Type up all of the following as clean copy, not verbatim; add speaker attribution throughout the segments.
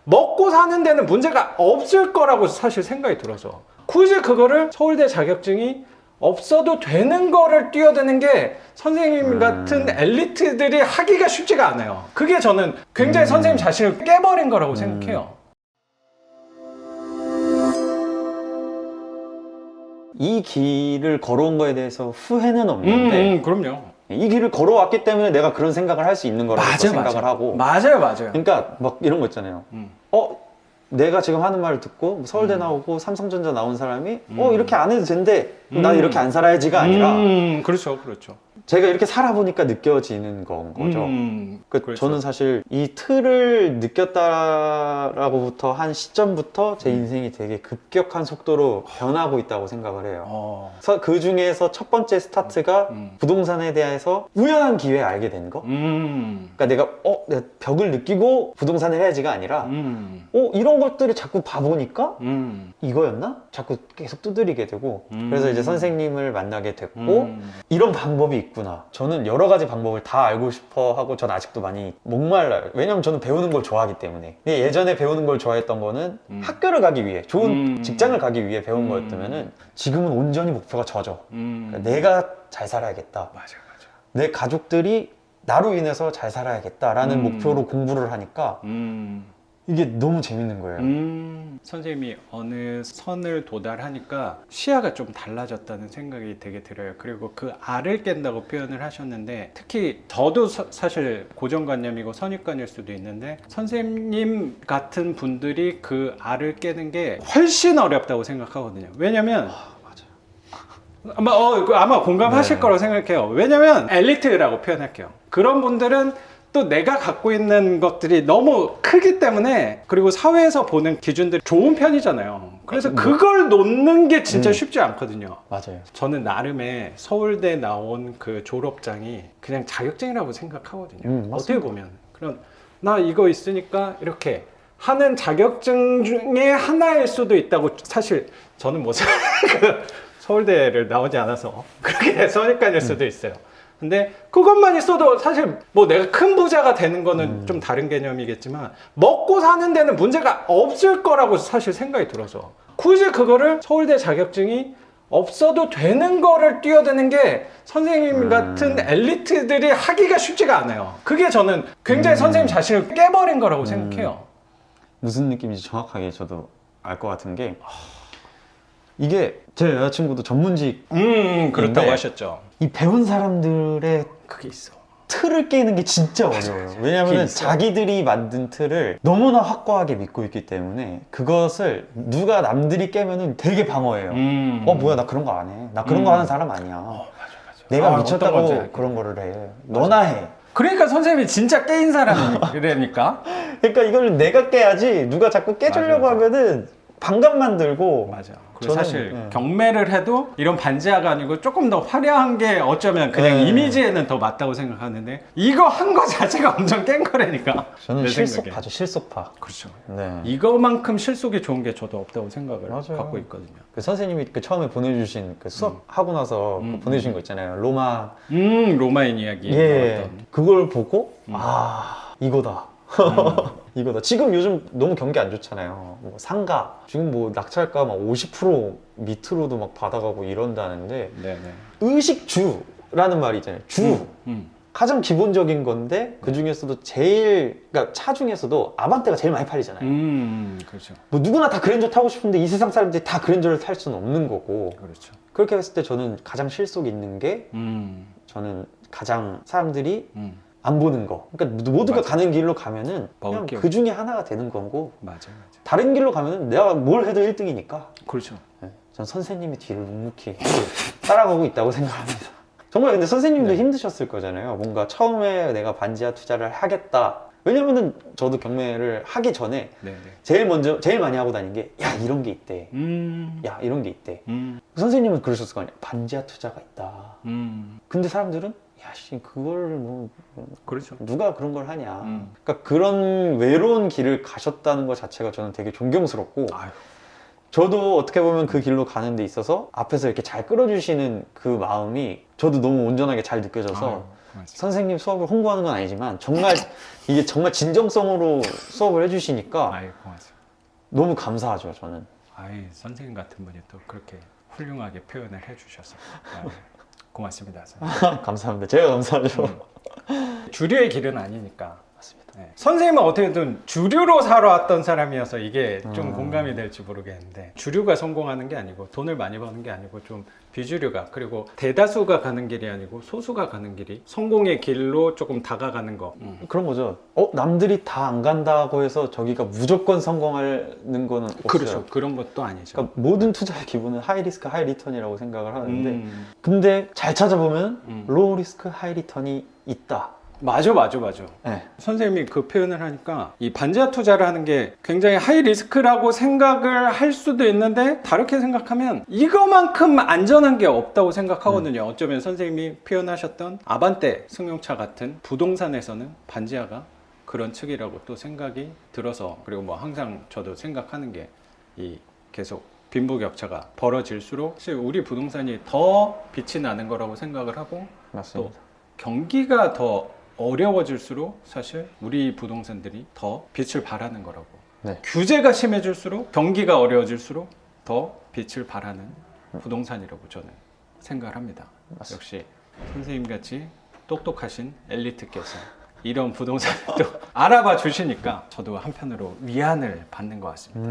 Speaker 1: 먹고 사는 데는 문제가 없을 거라고 사실 생각이 들어서 굳이 그거를 서울대 자격증이 없어도 되는 거를 뛰어드는 게 선생님 같은 엘리트들이 하기가 쉽지가 않아요. 그게 저는 굉장히 선생님 자신을 깨버린 거라고 생각해요.
Speaker 2: 이 길을 걸어온 거에 대해서 후회는 없는데
Speaker 1: 그럼요.
Speaker 2: 이 길을 걸어왔기 때문에 내가 그런 생각을 할 수 있는 거라고 생각을 하고
Speaker 1: 맞아요.
Speaker 2: 그러니까 막 이런 거 있잖아요. 내가 지금 하는 말을 듣고 서울대 나오고 삼성전자 나온 사람이 이렇게 안 해도 된대. 난 이렇게 안 살아야지가 아니라
Speaker 1: 그렇죠.
Speaker 2: 제가 이렇게 살아보니까 느껴지는 건 거죠. 그렇죠. 저는 사실 이 틀을 느꼈다라고부터 한 시점부터 제 인생이 되게 급격한 속도로 변하고 있다고 생각을 해요. 그 중에서 첫 번째 스타트가 부동산에 대해서 우연한 기회에 알게 된 거. 그러니까 내가 벽을 느끼고 부동산을 해야지가 아니라 이런 것들을 자꾸 봐보니까 이거였나? 자꾸 계속 두드리게 되고 그래서 이제 선생님을 만나게 됐고 이런 방법이 있구나. 저는 여러 가지 방법을 다 알고 싶어 하고 전 아직도 많이 목말라요. 왜냐면 저는 배우는 걸 좋아하기 때문에. 예전에 배우는 걸 좋아했던 거는 학교를 가기 위해 좋은 직장을 가기 위해 배운 거였다면은 지금은 온전히 목표가 저죠. 그러니까 내가 잘 살아야겠다.
Speaker 1: 맞아.
Speaker 2: 내 가족들이 나로 인해서 잘 살아야겠다라는 목표로 공부를 하니까 이게 너무 재밌는 거예요.
Speaker 1: 선생님이 어느 선을 도달하니까 시야가 좀 달라졌다는 생각이 되게 들어요. 그리고 그 알을 깬다고 표현을 하셨는데 특히 저도 사실 고정관념이고 선입관일 수도 있는데 선생님 같은 분들이 그 알을 깨는 게 훨씬 어렵다고 생각하거든요. 왜냐면 아마 공감하실 거라고 생각해요. 왜냐면 엘리트라고 표현할게요. 그런 분들은 또 내가 갖고 있는 것들이 너무 크기 때문에 그리고 사회에서 보는 기준들이 좋은 편이잖아요. 그래서 그걸 놓는 게 진짜 쉽지 않거든요.
Speaker 2: 맞아요.
Speaker 1: 저는 나름의 서울대 나온 그 졸업장이 그냥 자격증이라고 생각하거든요. 어떻게 보면 그런 나 이거 있으니까 이렇게 하는 자격증 중에 하나일 수도 있다고. 사실 저는 뭐 서울대를 나오지 않아서 그렇게 선입관일 수도 있어요. 근데 그것만 있어도 사실 뭐 내가 큰 부자가 되는 거는 좀 다른 개념이겠지만 먹고 사는 데는 문제가 없을 거라고 사실 생각이 들어서 굳이 그거를 서울대 자격증이 없어도 되는 거를 뛰어드는 게 선생님 같은 엘리트들이 하기가 쉽지가 않아요. 그게 저는 굉장히 선생님 자신을 깨버린 거라고 생각해요.
Speaker 2: 무슨 느낌인지 정확하게 저도 알 것 같은 게 이게 제 여자친구도 전문직
Speaker 1: 그렇다고 하셨죠.
Speaker 2: 이 배운 사람들의
Speaker 1: 그게 있어.
Speaker 2: 틀을 깨는 게 진짜 어려워요. 왜냐하면 자기들이 만든 틀을 너무나 확고하게 믿고 있기 때문에 그것을 누가 남들이 깨면은 되게 방어해요. 뭐야 나 그런 거 안 해. 나 그런 거 하는 사람 아니야.
Speaker 1: 맞아.
Speaker 2: 내가 미쳤다고 그런 거를 해. 너나 해.
Speaker 1: 그러니까 선생님이 진짜 깨인 사람이라니까.
Speaker 2: 그러니까 이걸 내가 깨야지 누가 자꾸 깨주려고 하면은 반감만 들고.
Speaker 1: 맞아. 그리고 사실 경매를 해도 이런 반지하가 아니고 조금 더 화려한 게 어쩌면 그냥 이미지에는 더 맞다고 생각하는데 이거 한 거 자체가 엄청 깬 거라니까.
Speaker 2: 저는 실속파죠. 실속파.
Speaker 1: 그렇죠.
Speaker 2: 네.
Speaker 1: 이거만큼 실속이 좋은 게 저도 없다고 생각을 갖고 있거든요.
Speaker 2: 그 선생님이 처음에 보내주신 그 수업 하고 나서 보내주신 거 있잖아요. 로마.
Speaker 1: 로마인 이야기.
Speaker 2: 그걸 보고 이거다. 이거다. 지금 요즘 너무 경기 안 좋잖아요. 뭐 상가 지금 뭐 낙찰가 막 50% 밑으로도 막 받아가고 이런다는데 의식주라는 말이 있잖아요. 주. 가장 기본적인 건데 그 중에서도 그러니까 차 중에서도 아반떼가 제일 많이 팔리잖아요.
Speaker 1: 그렇죠.
Speaker 2: 뭐 누구나 다 그랜저 타고 싶은데 이 세상 사람들이 다 그랜저를 탈 수는 없는 거고.
Speaker 1: 그렇죠.
Speaker 2: 그렇게 했을 때 저는 가장 실속 있는 게 저는 가장 사람들이 안 보는 거. 그러니까 모두가 가는 길로 가면은 그냥 그 중에 하나가 되는 거고.
Speaker 1: 맞아.
Speaker 2: 다른 길로 가면은 내가 뭘 해도 1등이니까.
Speaker 1: 그렇죠.
Speaker 2: 전 선생님의 뒤를 묵묵히 따라가고 있다고 생각합니다. 정말 근데 선생님도 힘드셨을 거잖아요. 뭔가 처음에 내가 반지하 투자를 하겠다. 왜냐면은 저도 경매를 하기 전에 제일 많이 하고 다닌 게 야 이런 게 있대. 야 이런 게 있대. 선생님은 그러셨을 거 아니에요. 반지하 투자가 있다. 근데 사람들은 야씨 그걸 뭐
Speaker 1: 그렇죠.
Speaker 2: 누가 그런 걸 하냐. 그러니까 그런 외로운 길을 가셨다는 것 자체가 저는 되게 존경스럽고. 저도 어떻게 보면 그 길로 가는 데 있어서 앞에서 이렇게 잘 끌어주시는 그 마음이 저도 너무 온전하게 잘 느껴져서 선생님 수업을 홍보하는 건 아니지만 정말 이게 정말 진정성으로 수업을 해주시니까
Speaker 1: 아이, 고맙습니다.
Speaker 2: 너무 감사하죠, 저는.
Speaker 1: 아이, 선생님 같은 분이 또 그렇게 훌륭하게 표현을 해주셔서 고맙습니다. 선생님.
Speaker 2: 감사합니다. 제가 감사하죠.
Speaker 1: 주류의 길은 아니니까. 맞습니다. 네. 선생님은 어떻게든 주류로 살아왔던 사람이어서 이게 좀 공감이 될지 모르겠는데, 주류가 성공하는 게 아니고 돈을 많이 버는 게 아니고 좀 비주류가, 그리고 대다수가 가는 길이 아니고 소수가 가는 길이 성공의 길로 조금 다가가는 거.
Speaker 2: 그런 거죠. 남들이 다 안 간다고 해서 저기가 무조건 성공하는 거는 없어요.
Speaker 1: 그렇죠. 그런 것도 아니죠.
Speaker 2: 그러니까 모든 투자의 기본은 하이 리스크 하이 리턴이라고 생각을 하는데 근데 잘 찾아보면 로우 리스크 하이 리턴이 있다.
Speaker 1: 맞아.
Speaker 2: 네.
Speaker 1: 선생님이 그 표현을 하니까 이 반지하 투자를 하는 게 굉장히 하이 리스크라고 생각을 할 수도 있는데, 다르게 생각하면 이거만큼 안전한 게 없다고 생각하거든요. 어쩌면 선생님이 표현하셨던 아반떼 승용차 같은 부동산에서는 반지하가 그런 측이라고 또 생각이 들어서, 그리고 뭐 항상 저도 생각하는 게 이 계속 빈부격차가 벌어질수록 사실 우리 부동산이 더 빛이 나는 거라고 생각을 하고,
Speaker 2: 맞습니다.
Speaker 1: 또 경기가 더 어려워질수록 사실 우리 부동산들이 더 빛을 발하는 거라고.
Speaker 2: 네.
Speaker 1: 규제가 심해질수록 경기가 어려워질수록 더 빛을 발하는 부동산이라고 저는 생각을 합니다.
Speaker 2: 맞습니다.
Speaker 1: 역시 선생님 같이 똑똑하신 엘리트께서 이런 부동산을 또 알아봐 주시니까 저도 한편으로 위안을 받는 것 같습니다.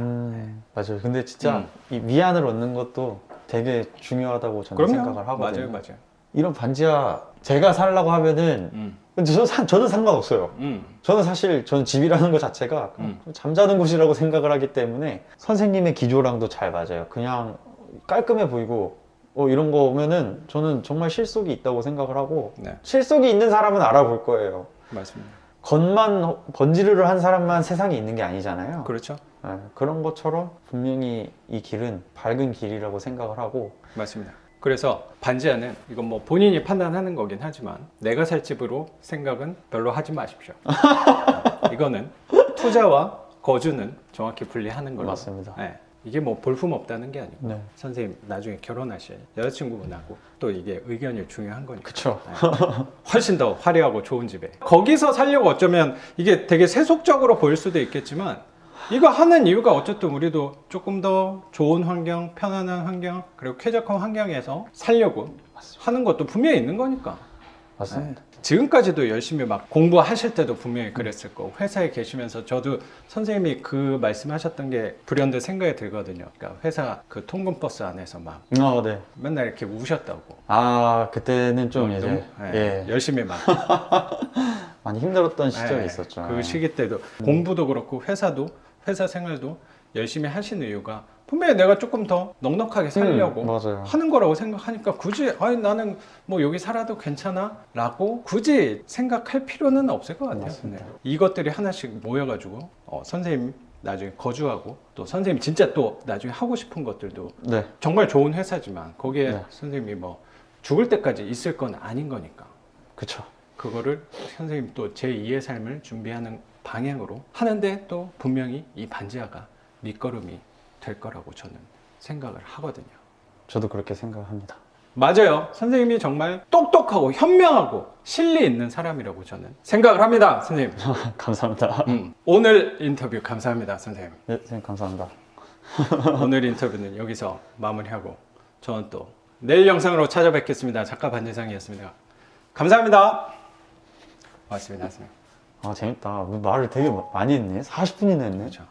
Speaker 2: 맞아요. 근데 진짜 이 위안을 얻는 것도 되게 중요하다고 저는 생각을 하거든요.
Speaker 1: 맞아요.
Speaker 2: 이런 반지하 제가 살라고 하면은 근데 저는 상관없어요. 저는 집이라는 것 자체가 잠자는 곳이라고 생각을 하기 때문에 선생님의 기조랑도 잘 맞아요. 그냥 깔끔해 보이고 이런 거면은 저는 정말 실속이 있다고 생각을 하고,
Speaker 1: 네.
Speaker 2: 실속이 있는 사람은 알아볼 거예요.
Speaker 1: 맞습니다.
Speaker 2: 겉만 번지르르 한 사람만 세상에 있는 게 아니잖아요.
Speaker 1: 그렇죠.
Speaker 2: 네, 그런 것처럼 분명히 이 길은 밝은 길이라고 생각을 하고.
Speaker 1: 맞습니다. 그래서 반지하는 이건 뭐 본인이 판단하는 거긴 하지만 내가 살 집으로 생각은 별로 하지 마십시오. 이거는 투자와 거주는 정확히 분리하는 걸로.
Speaker 2: 맞습니다.
Speaker 1: 네. 이게 뭐 볼품 없다는 게 아니고
Speaker 2: 네.
Speaker 1: 선생님 나중에 결혼하실 여자친구분하고 또 이게 의견이 중요한 거니까.
Speaker 2: 그쵸.
Speaker 1: 네. 훨씬 더 화려하고 좋은 집에 거기서 살려고 어쩌면 이게 되게 세속적으로 보일 수도 있겠지만, 이거 하는 이유가 어쨌든 우리도 조금 더 좋은 환경, 편안한 환경, 그리고 쾌적한 환경에서 살려고 하는 것도 분명히 있는 거니까.
Speaker 2: 맞습니다.
Speaker 1: 지금까지도 열심히 막 공부하실 때도 분명히 그랬을 거고, 회사에 계시면서 저도 선생님이 그 말씀하셨던 게 불현듯 생각이 들거든요. 그러니까 회사 그 통근버스 안에서 막
Speaker 2: 네.
Speaker 1: 맨날 이렇게 우셨다고.
Speaker 2: 그때는 좀 이제
Speaker 1: 네, 열심히 막
Speaker 2: 많이 힘들었던 시절이
Speaker 1: 네,
Speaker 2: 있었죠.
Speaker 1: 그 시기 때도 공부도 그렇고 회사 생활도 열심히 하신 이유가 분명히 내가 조금 더 넉넉하게 살려고
Speaker 2: 맞아요.
Speaker 1: 하는 거라고 생각하니까 굳이 나는 뭐 여기 살아도 괜찮아 라고 굳이 생각할 필요는 없을 것 같아요.
Speaker 2: 맞습니다.
Speaker 1: 네. 이것들이 하나씩 모여가지고 선생님 나중에 거주하고, 또 선생님 진짜 또 나중에 하고 싶은 것들도
Speaker 2: 네.
Speaker 1: 정말 좋은 회사지만 거기에
Speaker 2: 네.
Speaker 1: 선생님이 뭐 죽을 때까지 있을 건 아닌 거니까,
Speaker 2: 그쵸.
Speaker 1: 그거를 선생님 또 제2의 삶을 준비하는 방향으로 하는데 또 분명히 이 반지하가 밑거름이 될 거라고 저는 생각을 하거든요.
Speaker 2: 저도 그렇게 생각합니다.
Speaker 1: 맞아요. 선생님이 정말 똑똑하고 현명하고 실리 있는 사람이라고 저는 생각을 합니다. 선생님.
Speaker 2: 감사합니다.
Speaker 1: 오늘 인터뷰 감사합니다. 선생님.
Speaker 2: 네, 선생님 감사합니다.
Speaker 1: 오늘 인터뷰는 여기서 마무리하고 저는 또 내일 영상으로 찾아뵙겠습니다. 작가 반지상이었습니다. 감사합니다. 고맙습니다. 선생님.
Speaker 2: 재밌다. 말을 되게 많이 했네. 40분이나 했네.
Speaker 1: 그렇죠.